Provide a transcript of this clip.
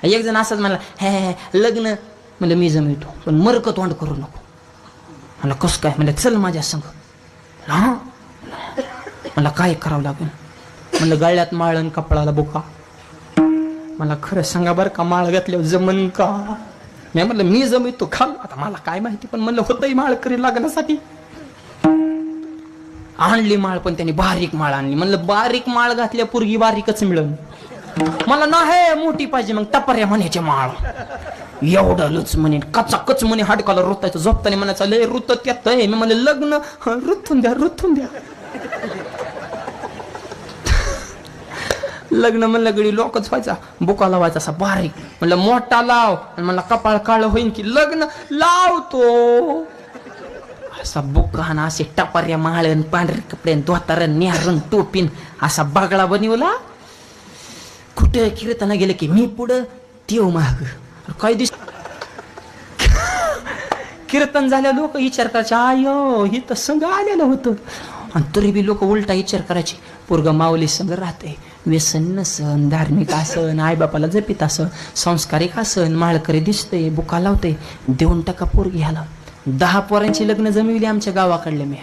एक जण असंच म्हणला, हे लग्न म्हणलं मी जमितो, पण मरक तोंड करू नको. मला कसं काय म्हणलं, चल माझ्या संग. हा मला काय करावं लागेल म्हणलं, गळ्यात माळ आणि कपडाला बुका. मला खरं सांगा बरं का, माळ घातल्यावर जमन का? मी म्हणलं मी जमितो खाल, आता मला काय माहिती, पण म्हणलं होतंय माळ करी लागण्यासाठी. आणली माळ, पण त्यांनी बारीक माळ आणली. म्हणलं बारीक माळ घातल्या पोरगी बारीकच मिळन. मला नाही मोठी पाहिजे. मग टपऱ्या म्हणायचे माळ एवढं लुच म्हणे, कचाकच म्हणे, हाडकाला रुतायचं. झोपताना म्हणायचं लय रुत त्यात आहे. मी म्हणलं लग्न रुथून द्या, रुथून द्या. लग्न म्हणलं गडी लोकच व्हायचा, बुका लावायचा असा बारीक. म्हणलं मोठा लाव, आणि मला कपाळ काळ होईन की लग्न लावतो. असा बुका ना, असे टपाऱ्या माळण, पांढरे कपडे, धोतारण, निहारण, टोपीन, असा बागळा बनवला. कुठे कीर्तन गेले की मी पुढं देव माग. काय दिस कीर्तन झाल्या लोक विचार करायचे, आयो ही तर संघ आलेलं होतं. आणि तरी बी लोक उलटा विचार करायचे, पोरग माऊली संघ राहते, व्यसन नसन, धार्मिक असन, आईबापाला जपित असन, संस्कारिक असन, माळकरी दिसते, बुका लावते, देऊन टाका पोरगी ह्याला. 10 पोरांची लग्न जमविली आमच्या गावाकडले मी.